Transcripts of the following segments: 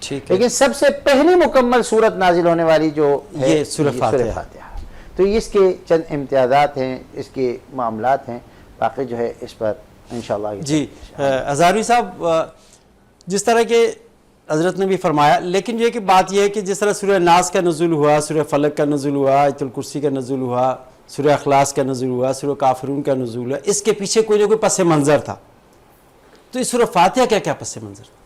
ٹھیک ہے، لیکن سب سے پہلی مکمل صورت نازل ہونے والی جو ہے یہ سورہ فاتحہ۔ تو اس کے چند امتیازات ہیں، اس کے معاملات ہیں، باقی جو ہے اس پر انشاءاللہ جی ہزاروی صاحب، جس طرح کے حضرت نے بھی فرمایا، لیکن یہ کہ بات یہ ہے کہ جس طرح سورہ ناس کا نزول ہوا، سورہ فلق کا نزول ہوا، آیت الکرسی کا نزول ہوا، سورہ اخلاص کا نزول ہوا، سورہ کافرون کا نزول ہوا، اس کے پیچھے کوئی نہ کوئی پس منظر تھا، تو اس سورہ فاتحہ کیا کیا پس منظر تھا؟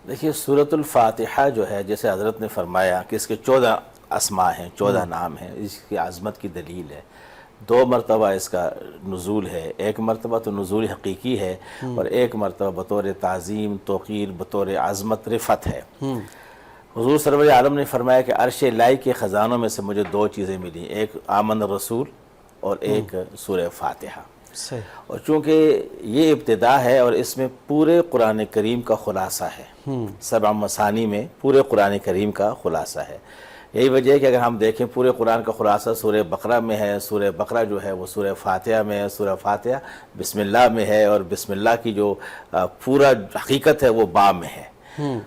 دیکھیے سورۃ الفاتحہ جو ہے، جیسے حضرت نے فرمایا کہ اس کے 14 اسماء ہیں، 14 نام ہیں، اس کی عظمت کی دلیل ہے۔ 2 مرتبہ اس کا نزول ہے، ایک مرتبہ تو نزول حقیقی ہے اور ایک مرتبہ بطور تعظیم، توقیر، بطور عظمت، رفعت ہے۔ حضور سرور عالم نے فرمایا کہ عرش الہی کے خزانوں میں سے مجھے 2 چیزیں ملی، ایک آمن الرسول اور ایک سورہ فاتحہ۔ صحیح۔ اور چونکہ یہ ابتدا ہے اور اس میں پورے قرآن کریم کا خلاصہ ہے، 7 مثانی میں پورے قرآن کریم کا خلاصہ ہے۔ یہی وجہ ہے کہ اگر ہم دیکھیں پورے قرآن کا خلاصہ سورہ بقرہ میں ہے، سورہ بقرہ جو ہے وہ سورہ فاتحہ میں ہے، سورہ فاتحہ بسم اللہ میں ہے، اور بسم اللہ کی جو پورا حقیقت ہے وہ با میں ہے۔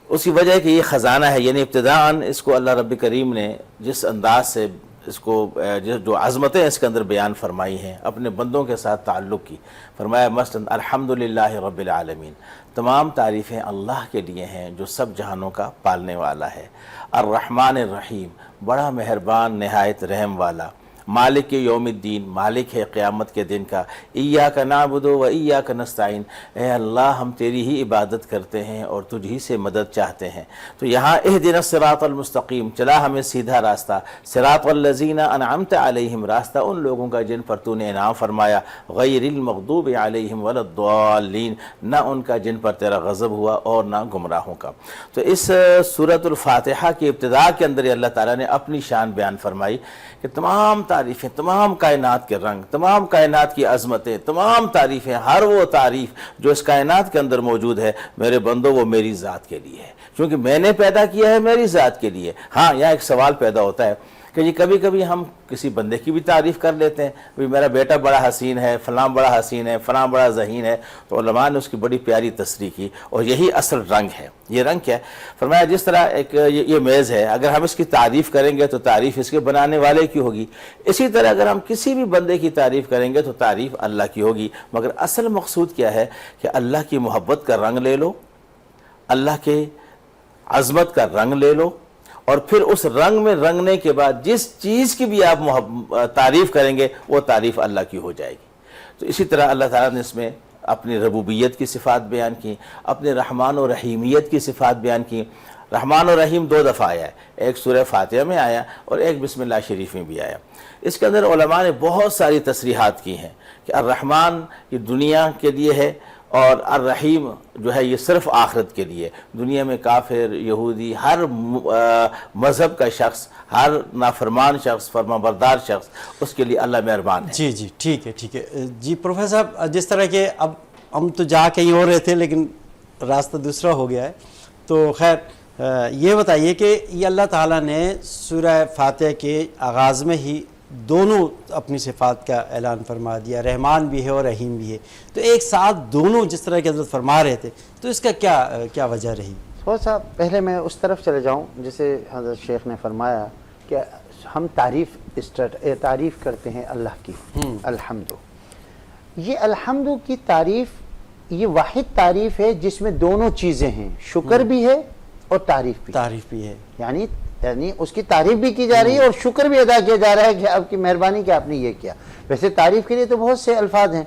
اس کی وجہ ہے کہ یہ خزانہ ہے، یعنی ابتداءً اس کو اللہ رب کریم نے جس انداز سے اس کو جو عظمتیں اس کے اندر بیان فرمائی ہیں، اپنے بندوں کے ساتھ تعلق کی، فرمایا مثلاً الحمدللہ رب العالمین، تمام تعریفیں اللہ کے لیے ہیں جو سب جہانوں کا پالنے والا ہے۔ الرحمن الرحیم، بڑا مہربان نہایت رحم والا۔ مالک یوم الدین، مالک ہے قیامت کے دن کا۔ ایاک نعبد و ایاک نستعین، اے اللہ ہم تیری ہی عبادت کرتے ہیں اور تجھ ہی سے مدد چاہتے ہیں۔ تو یہاں اہدنا الصراط المستقیم، چلا ہمیں سیدھا راستہ، صراط الذین انعمت علیہم، راستہ ان لوگوں کا جن پر تو نے انعام فرمایا، غیر المغضوب علیہم ولا الضالین، نہ ان کا جن پر تیرا غضب ہوا اور نہ گمراہوں کا۔ تو اس سورۃ الفاتحہ کی ابتدا کے اندر اللہ تعالیٰ نے اپنی شان بیان فرمائی کہ تمام تعریفیں، تمام کائنات کے رنگ، تمام کائنات کی عظمتیں، تمام تعریفیں، ہر وہ تعریف جو اس کائنات کے اندر موجود ہے، میرے بندوں وہ میری ذات کے لیے ہے، کیونکہ میں نے پیدا کیا ہے میری ذات کے لیے۔ ہاں یہاں ایک سوال پیدا ہوتا ہے کہ یہ کبھی کبھی ہم کسی بندے کی بھی تعریف کر لیتے ہیں، میرا بیٹا بڑا حسین ہے، فلاں بڑا حسین ہے، فلاں بڑا ذہین ہے، تو علماء نے اس کی بڑی پیاری تصریح کی، اور یہی اصل رنگ ہے۔ یہ رنگ کیا ہے؟ فرمایا جس طرح ایک یہ میز ہے، اگر ہم اس کی تعریف کریں گے تو تعریف اس کے بنانے والے کی ہوگی، اسی طرح اگر ہم کسی بھی بندے کی تعریف کریں گے تو تعریف اللہ کی ہوگی۔ مگر اصل مقصود کیا ہے کہ اللہ کی محبت کا رنگ لے لو، اللہ کے عظمت کا رنگ لے لو، اور پھر اس رنگ میں رنگنے کے بعد جس چیز کی بھی آپ تعریف کریں گے وہ تعریف اللہ کی ہو جائے گی۔ تو اسی طرح اللہ تعالیٰ نے اس میں اپنی ربوبیت کی صفات بیان کی، اپنے رحمان و رحیمیت کی صفات بیان کی۔ رحمان و رحیم 2 دفعہ آیا ہے، ایک سورہ فاتحہ میں آیا اور ایک بسم اللہ شریف میں بھی آیا۔ اس کے اندر علماء نے بہت ساری تصریحات کی ہیں کہ الرحمن یہ دنیا کے لیے ہے، اور الرحیم جو ہے یہ صرف آخرت کے لیے۔ دنیا میں کافر، یہودی، ہر مذہب کا شخص، ہر نافرمان شخص، فرمانبردار شخص، اس کے لیے اللہ مہربان ہے۔ جی ٹھیک ہے ٹھیک ہے جی پروفیسر صاحب، جس طرح کہ اب ہم تو جا کہیں اور رہے تھے لیکن راستہ دوسرا ہو گیا ہے، تو خیر یہ بتائیے کہ یہ اللہ تعالیٰ نے سورہ فاتحہ کے آغاز میں ہی دونوں اپنی صفات کا اعلان فرما دیا، رحمان بھی ہے اور رحیم بھی ہے، تو ایک ساتھ دونوں جس طرح کی حضرت فرما رہے تھے، تو اس کا کیا وجہ رہی؟ صاحب پہلے میں اس طرف چلے جاؤں، جسے حضرت شیخ نے فرمایا کہ ہم تعریف کرتے ہیں اللہ کی، الحمد۔ یہ الحمد کی تعریف یہ واحد تعریف ہے جس میں دونوں چیزیں ہیں، شکر بھی ہے اور تعریف بھی ہے، یعنی اس کی تعریف بھی کی جا رہی ہے اور شکر بھی ادا کیا جا رہا ہے کہ آپ کی مہربانی کہ آپ نے یہ کیا۔ ویسے تعریف کے لیے تو بہت سے الفاظ ہیں،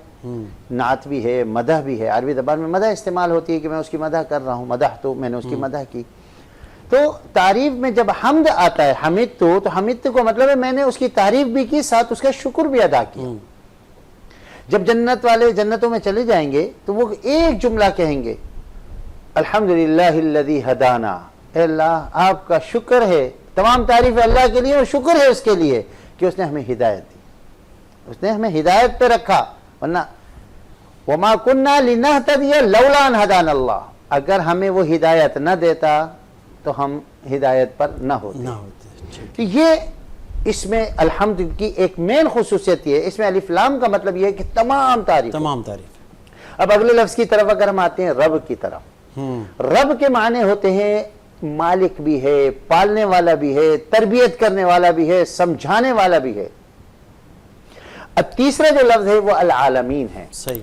نعت بھی ہے، مدح بھی ہے، عربی زبان میں مدح استعمال ہوتی ہے کہ میں اس کی مدح کر رہا ہوں، مدح تو میں نے اس کی مدح کی۔ تو تعریف میں جب حمد آتا ہے، حمد تو حمد کو مطلب ہے میں نے اس کی تعریف بھی کی، ساتھ اس کا شکر بھی ادا کیا۔ جب جنت والے جنتوں میں چلے جائیں گے تو وہ ایک جملہ کہیں گے، الحمدللہ الذی ہدانا، اے اللہ آپ کا شکر ہے، تمام تعریف اللہ کے لیے اور شکر ہے اس کے لیے کہ اس نے ہمیں ہدایت دی، اس نے ہمیں ہدایت پہ رکھا، ورنہ وما کننا لنہتدی لولا ان ہدانا اللہ، اگر ہمیں وہ ہدایت نہ دیتا تو ہم ہدایت پر نہ ہوتے۔ تو یہ اس میں الحمد کی ایک مین خصوصیت یہ ہے، اس میں الف لام کا مطلب یہ ہے کہ تمام تعریف۔ اب اگلے لفظ کی طرف اگر ہم آتے ہیں رب کی طرف، رب کے معنی ہوتے ہیں مالک بھی ہے، پالنے والا بھی ہے، تربیت کرنے والا بھی ہے، سمجھانے والا بھی ہے۔ اب تیسرا جو لفظ ہے وہ العالمین ہے۔ صحیح۔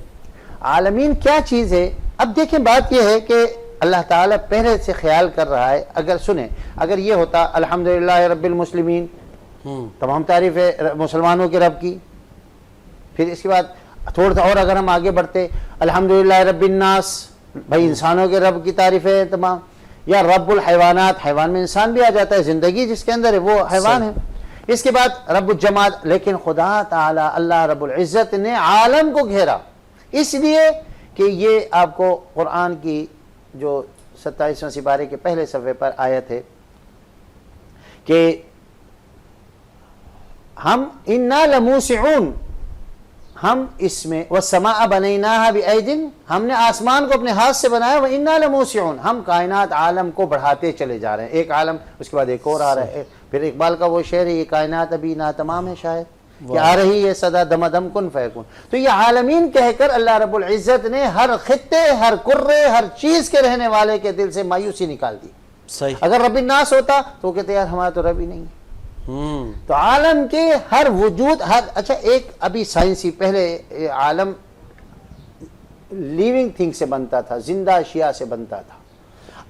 عالمین کیا چیز ہے؟ اب دیکھیں بات یہ ہے کہ اللہ تعالیٰ پہلے سے خیال کر رہا ہے، اگر سنیں، اگر یہ ہوتا الحمدللہ رب المسلمین، تمام تعریف ہے مسلمانوں کے رب کی، پھر اس کے بعد تھوڑا سا اور اگر ہم آگے بڑھتے الحمدللہ رب الناس، بھائی انسانوں کے رب کی تعریف ہے تمام، یا رب الحیوانات، حیوان میں انسان بھی آ جاتا ہے، زندگی جس کے اندر ہے وہ حیوان ہے، اس کے بعد رب الجماد، لیکن خدا تعالی اللہ رب العزت نے عالم کو گھیرا، اس لیے کہ یہ آپ کو قرآن کی جو 27واں سپارے کے پہلے صفحے پر آیت ہے کہ ہم انا لموسعون، ہم اس میں والسماء بنیناها بأید، ہم نے آسمان کو اپنے ہاتھ سے بنایا، وانا لموسعون، ہم کائنات عالم کو بڑھاتے چلے جا رہے ہیں، ایک عالم اس کے بعد ایک اور آ رہا ہے، پھر اقبال کا وہ شعر ہے یہ کائنات ابھی ناتمام ہے شاید کہ آ رہی ہے صدا دم دم کن فیکن، تو یہ عالمین کہہ کر اللہ رب العزت نے ہر خطے، ہر کرے، ہر چیز کے رہنے والے کے دل سے مایوسی نکال دی۔ صحیح۔ اگر رب الناس ہوتا تو وہ کہتے یار ہمارا تو رب ہی نہیں ہے، تو عالم کے ہر وجود، ہر اچھا ایک ابھی سائنسی پہلے عالم لیونگ تھنگ سے بنتا تھا، زندہ اشیاء سے بنتا تھا،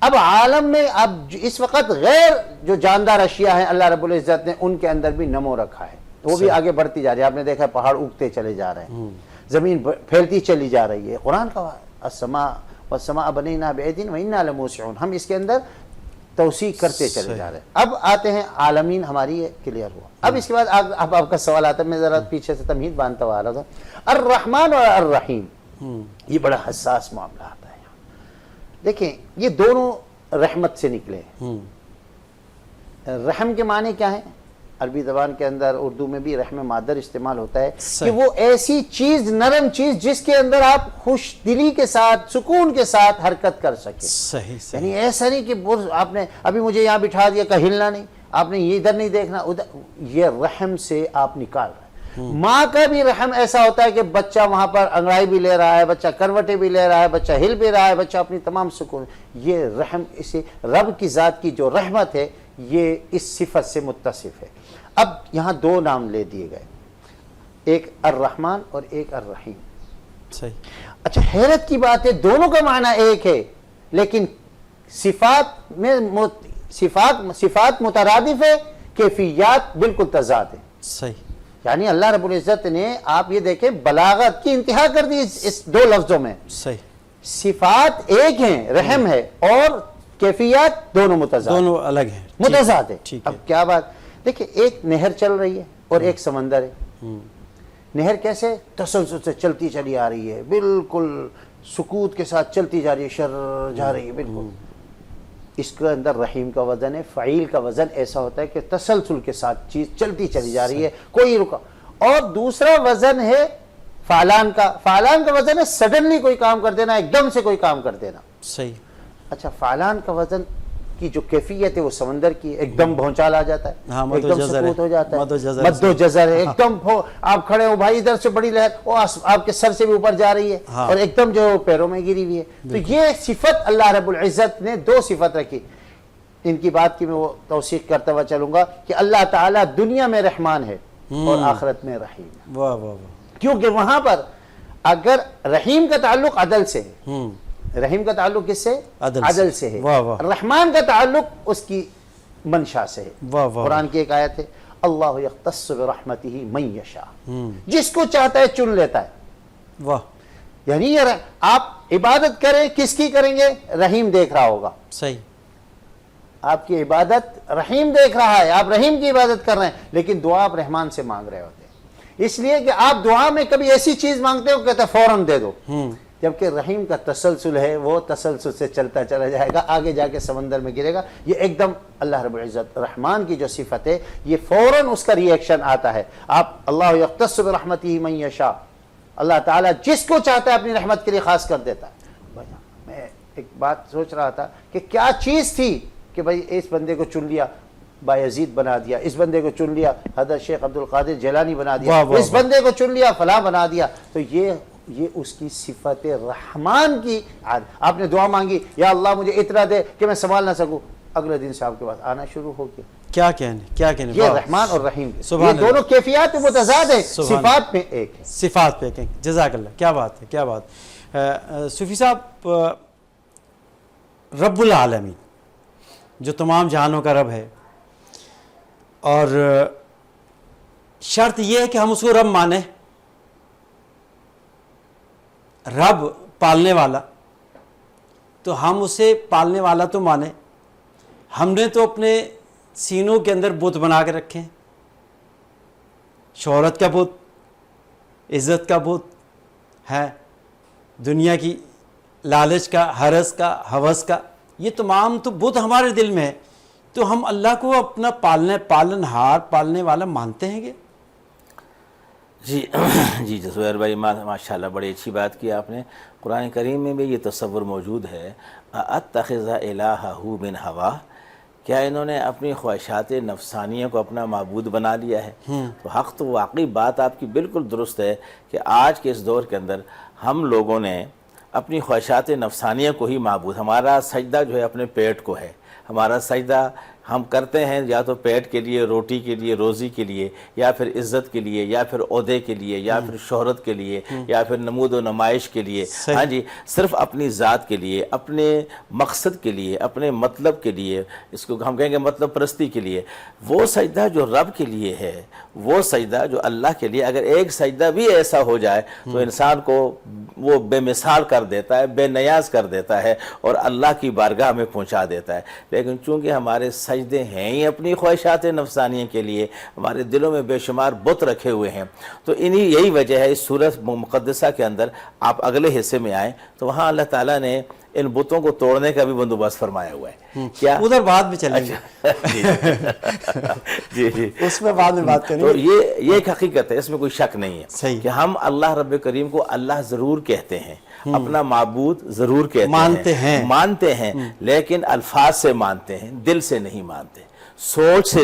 اب عالم میں اب اس وقت غیر جو جاندار اشیاء ہیں اللہ رب العزت نے ان کے اندر بھی نمو رکھا ہے، تو وہ بھی آگے بڑھتی جا رہی ہے، آپ نے دیکھا پہاڑ اگتے چلے جا رہے ہیں، زمین پھیلتی چلی جا رہی ہے، قرآن کا السماء والسماء بنیناها بأید وانا لموسعون، ہم اس کے اندر توسیع کرتے چلے جا رہے ہیں۔ اب آتے ہیں عالمین، ہماری یہ کلیئر ہوا، اب اس کے بعد اب آپ کا سوال آتا ہے، میں ذرا پیچھے سے تمہید باندھتا ہوا آ رہا تھا، الرحمن اور الرحیم، یہ بڑا حساس معاملہ آتا ہے یہاں۔ دیکھیں یہ دونوں رحمت سے نکلے ہیں، رحم کے معنی کیا ہیں؟ عربی زبان کے اندر اردو میں بھی رحم مادر استعمال ہوتا ہے کہ وہ ایسی چیز، نرم چیز جس کے اندر آپ خوش دلی کے ساتھ، سکون کے ساتھ حرکت کر سکیں، صحیح صحیح۔ یعنی ایسا نہیں کہ آپ نے ابھی مجھے یہاں بٹھا دیا کہ ہلنا نہیں، آپ نے یہ ادھر نہیں دیکھنا ادھر، یہ رحم سے آپ نکال رہے ہیں۔ ماں کا بھی رحم ایسا ہوتا ہے کہ بچہ وہاں پر انگڑائی بھی لے رہا ہے، بچہ کروٹیں بھی لے رہا ہے، بچہ ہل بھی رہا ہے، بچہ اپنی تمام سکون، یہ رحم، اسے رب کی ذات کی جو رحمت ہے یہ اس صفت سے متصف ہے۔ اب یہاں دو نام لے دیے گئے، ایک الرحمن اور ایک الرحیم۔ صحیح۔ اچھا حیرت کی بات ہے دونوں کا معنی ایک ہے، لیکن صفات میں صفات مترادف ہے، کیفیات بالکل تضاد ہے۔ صحیح۔ یعنی اللہ رب العزت نے آپ یہ دیکھیں بلاغت کی انتہا کر دی اس دو لفظوں میں، صحیح۔ صفات ایک ہیں، رحم ہے، اور کیفیات دونوں متضاد، دونوں الگ ہیں، متضاد ہے۔ ٹھیک اب کیا بات دیکھیں، ایک نہر چل رہی ہے اور ایک سمندر ہے، نہر کیسے تسلسل سے چلتی چلی آ رہی ہے، بالکل سکوت کے ساتھ چلتی جا رہی ہے، شر جا رہی ہے بالکل، اس کے اندر رحیم کا وزن ہے، فعیل کا وزن ایسا ہوتا ہے کہ تسلسل کے ساتھ چیز چلتی چلی جا رہی ہے، کوئی رکا، اور دوسرا وزن ہے فعلان کا، فعلان کا وزن ہے سڈنلی کوئی کام کر دینا، ایک دم سے کوئی کام کر دینا۔ صحیح۔ اچھا فعلان کا وزن کی جو کیفیت ہے وہ سمندر کی، ایک دم بھونچال آ جاتا ہے، ہاں، ایک دم سکوت ہو جاتا ہے، مد و مد جزر ہے، ایک دم آپ کھڑے ہو بھائی ادھر سے بڑی لہر وہ آپ کے سر سے بھی اوپر جا رہی ہے اور ایک دم جو پیروں میں گری ہوئی ہے، تو یہ صفت اللہ رب العزت نے دو صفت رکھی، ان کی بات کی میں وہ توثیق کرتا ہوا چلوں گا کہ اللہ تعالیٰ دنیا میں رحمان ہے اور آخرت میں رحیم ہے، واہ واہ واہ، کیونکہ وہاں پر اگر رحیم کا تعلق عدل سے ہے، رحیم کا تعلق کس سے؟ عدل سے ہے، رحمان کا تعلق اس کی منشا سے ہے۔ قرآن کی ایک آیت ہے اللہ یختص برحمتہ من یشاء، جس کو چاہتا ہے چن لیتا ہے، واہ، یعنی آپ عبادت کریں کس کی کریں گے؟ رحیم دیکھ رہا ہوگا، صحیح، آپ کی عبادت رحیم دیکھ رہا ہے، آپ رحیم کی عبادت کر رہے ہیں، لیکن دعا آپ رحمان سے مانگ رہے ہوتے ہیں، اس لیے کہ آپ دعا میں کبھی ایسی چیز مانگتے ہو کہتے فوراً دے دو، جبکہ رحیم کا تسلسل ہے، وہ تسلسل سے چلتا چلا جائے گا، آگے جا کے سمندر میں گرے گا، یہ ایک دم اللہ رب العزت رحمان کی جو صفت ہے یہ فوراً اس کا ری ایکشن آتا ہے۔ آپ اللہ یختص برحمتہ من یشاء، اللہ تعالیٰ جس کو چاہتا ہے اپنی رحمت کے لیے خاص کر دیتا ہے۔ میں ایک بات سوچ رہا تھا کہ کیا چیز تھی کہ بھائی اس بندے کو چن لیا بایزید بنا دیا، اس بندے کو چن لیا حضرت شیخ عبد القادر جیلانی بنا دیا، اس بندے کو چن لیا فلاں بنا دیا، تو یہ یہ اس کی صفت رحمان کی عادت. آپ نے دعا مانگی یا اللہ مجھے اتنا دے کہ میں سنبھال نہ سکوں, اگلے دن سے آپ کے پاس آنا شروع ہو گیا. کیا کہنے یہ رحمان اور رحیم سبحان یہ دونوں کیفیات متضاد ہیں, سبحان صفات میں ایک ہے. صفات پہ ایک. جزاک اللہ, کیا بات ہے, کیا بات. صوفی صاحب, رب العالمین جو تمام جہانوں کا رب ہے, اور شرط یہ ہے کہ ہم اس کو رب مانیں, رب پالنے والا, تو ہم اسے پالنے والا تو مانیں. ہم نے تو اپنے سینوں کے اندر بت بنا کے رکھے ہیں, شہرت کا بت, عزت کا بت ہے, دنیا کی لالچ کا, حرص کا, ہوس کا, یہ تمام تو بت ہمارے دل میں ہے. تو ہم اللہ کو اپنا پالنہار, پالنے والا مانتے ہیں کہ جی زہیر بھائی ماشاءاللہ بڑی اچھی بات کی آپ نے. قرآن کریم میں بھی یہ تصور موجود ہے, اتخذ الہہ من ہوا, کیا انہوں نے اپنی خواہشات نفسانیہ کو اپنا معبود بنا لیا ہے؟ تو حق تو واقعی بات آپ کی بالکل درست ہے کہ آج کے اس دور کے اندر ہم لوگوں نے اپنی خواہشات نفسانیہ کو ہی معبود, ہمارا سجدہ جو ہے اپنے پیٹ کو ہے, ہمارا سجدہ ہم کرتے ہیں یا تو پیٹ کے لیے, روٹی کے لیے, روزی کے لیے, یا پھر عزت کے لیے, یا پھر عہدے کے لیے, یا پھر شہرت کے لیے, یا پھر نمود و نمائش کے لیے. ہاں جی, صرف اپنی ذات کے لیے, اپنے مقصد کے لیے, اپنے مطلب کے لیے, اس کو ہم کہیں گے مطلب پرستی کے لیے. وہ سجدہ جو رب کے لیے ہے, وہ سجدہ جو اللہ کے لیے, اگر ایک سجدہ بھی ایسا ہو جائے تو انسان کو وہ بے مثال کر دیتا ہے, بے نیاز کر دیتا ہے, اور اللہ کی بارگاہ میں پہنچا دیتا ہے. لیکن چونکہ ہمارے سجدے ہیں ہی اپنی خواہشات نفسانیہ کے لیے, ہمارے دلوں میں بے شمار بت رکھے ہوئے ہیں, تو یہی وجہ ہے. اس سورۃ مقدسہ کے اندر آپ اگلے حصے میں آئیں تو وہاں اللہ تعالیٰ نے ان بتوں کو توڑنے کا بھی بندوبست فرمایا ہوا ہے. کیا ادھر بعد میں چلیں گے, جی اس میں بعد میں بات کریں تو گے. یہ ایک حقیقت ہے, اس میں کوئی شک نہیں ہے صحیح کہ ہم اللہ رب کریم کو اللہ ضرور کہتے ہیں, اپنا معبود ضرور کہتے ہیں, مانتے ہیں, لیکن الفاظ سے مانتے ہیں, دل سے نہیں مانتے. سوچ سے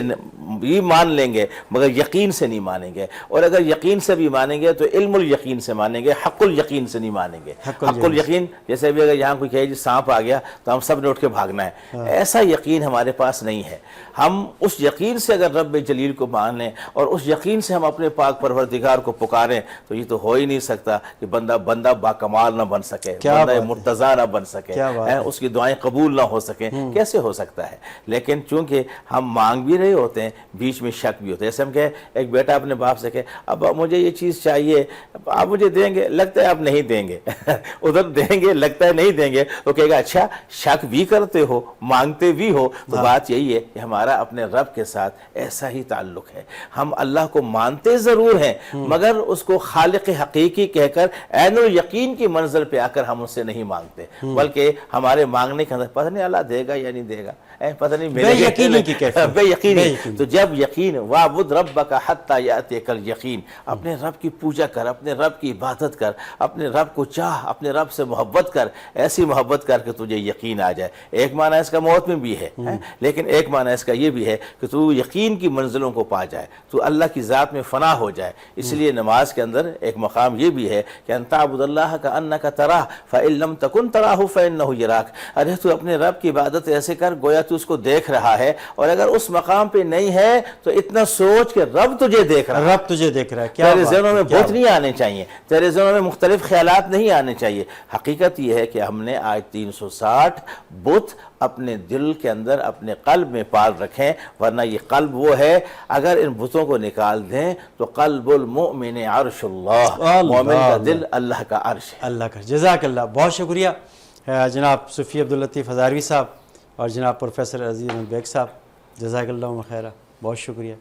بھی مان لیں گے مگر یقین سے نہیں مانیں گے, اور اگر یقین سے بھی مانیں گے تو علم الیقین سے مانیں گے, حق الیقین سے نہیں مانیں گے. حق الیقین جیسے بھی اگر یہاں کوئی کہے جی سانپ آ گیا تو ہم سب نے اٹھ کے بھاگنا ہے, ایسا یقین ہمارے پاس نہیں ہے. ہم اس یقین سے اگر رب جلیل کو مان لیں اور اس یقین سے ہم اپنے پاک پروردگار کو پکاریں تو یہ تو ہو ہی نہیں سکتا کہ بندہ باکمال نہ بن سکے, بندہ مرتضیٰ نہ بن سکے, اس کی دعائیں قبول نہ ہو سکیں. کیسے ہو سکتا ہے؟ لیکن چونکہ ہم مانگ بھی رہے ہوتے ہیں, بیچ میں شک بھی ہوتے ہیں. جیسے ہم کہیں ایک بیٹا اپنے باپ سے کہے ابا مجھے یہ چیز چاہیے, آپ مجھے دیں گے, لگتا ہے آپ نہیں دیں گے, ادھر دیں گے, لگتا ہے نہیں دیں گے, تو کہے گا اچھا شک بھی کرتے ہو, مانگتے بھی ہو. تو بات یہی ہے کہ ہمارا اپنے رب کے ساتھ ایسا ہی تعلق ہے. ہم اللہ کو مانتے ضرور ہیں مگر اس کو خالق حقیقی کہہ کر عین الیقین کی منزل پہ آ کر ہم اس سے نہیں مانگتے, بلکہ ہمارے مانگنے کے اندر پتہ نہیں اللہ دے گا یا نہیں دے گا, پتہ نہیں بے یقینی کی کیفیت, بے یقینی. تو جب یقین وَاعْبُدْ رَبَّكَ حَتَّى يَأْتِيَكَ الْيَقِينُ, اپنے رب کی پوجا کر, اپنے رب کی عبادت کر, اپنے رب کو چاہ, اپنے رب سے محبت کر, ایسی محبت کر کہ تجھے یقین آ جائے. ایک معنی اس کا موت میں بھی ہے, لیکن ایک معنی اس کا یہ بھی ہے کہ تو یقین کی منزلوں کو پا جائے, تو اللہ کی ذات میں فنا ہو جائے. اس لیے نماز کے اندر ایک مقام یہ بھی ہے کہ ان تعبد اللہ کأنک تراہ فإن لم تکن تراہ فإنہ یراک. ارے تو اپنے رب کی عبادت ایسے کر گویا تو اس کو دیکھ رہا ہے, اور اگر اس مقام پہ نہیں ہے تو اتنا سوچ کہ رب تجھے دیکھ رہا ہے. رب تجھے دیکھ رہا ہے. تیرے ذہنوں میں بت نہیں آنے چاہیے, تیرے ذہنوں میں مختلف خیالات نہیں آنے چاہیے. حقیقت یہ ہے کہ ہم نے آج 360 بت اپنے دل کے اندر, اپنے قلب میں پال رکھیں, ورنہ یہ قلب وہ ہے اگر ان بتوں کو نکال دیں تو قلب المؤمن عرش اللہ, مومن کا دل اللہ کا عرش ہے. اللہ کا. جزاک اللہ, بہت شکریہ جناب صوفی عبداللطیف ہزاروی صاحب اور جناب پروفیسر عزیز احمد بیگ صاحب, جزاک اللہ خیرہ, بہت شکریہ.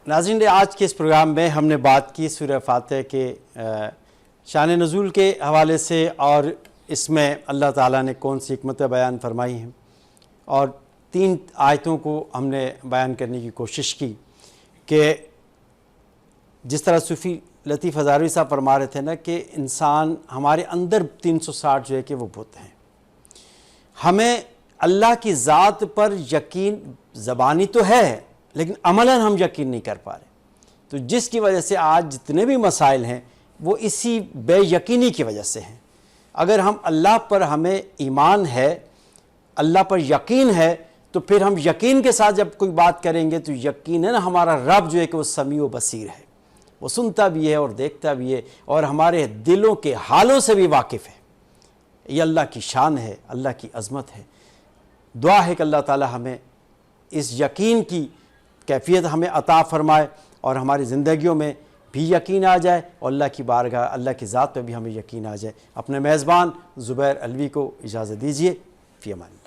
ناظرین, آج کے اس پروگرام میں ہم نے بات کی سورہ فاتحہ کے شان نزول کے حوالے سے, اور اس میں اللہ تعالیٰ نے کون سی حکمتیں بیان فرمائی ہیں, اور 3 آیتوں کو ہم نے بیان کرنے کی کوشش کی کہ جس طرح صوفی لطیف ہزاروی صاحب فرما رہے تھے نا کہ انسان ہمارے اندر 360 جو ہے کہ وہ بت ہیں. ہمیں اللہ کی ذات پر یقین زبانی تو ہے لیکن عملاً ہم یقین نہیں کر پا رہے, تو جس کی وجہ سے آج جتنے بھی مسائل ہیں وہ اسی بے یقینی کی وجہ سے ہیں۔ اگر ہم اللہ پر ہمیں ایمان ہے، اللہ پر یقین ہے، تو پھر ہم یقین کے ساتھ جب کوئی بات کریں گے تو یقیناً ہمارا رب جو ہے کہ وہ سمیع و بصیر ہے، وہ سنتا بھی ہے اور دیکھتا بھی ہے اور ہمارے دلوں کے حالوں سے بھی واقف ہے۔ یہ اللہ کی شان ہے، اللہ کی عظمت ہے۔ دعا ہے کہ اللہ تعالی ہمیں اس یقین کی کیفیت ہمیں عطا فرمائے اور ہماری زندگیوں میں بھی یقین آ جائے اور اللہ کی بارگاہ، اللہ کی ذات پہ بھی ہمیں یقین آ جائے۔ اپنے میزبان زبیر علوی کو اجازت دیجیے، فی امان اللہ۔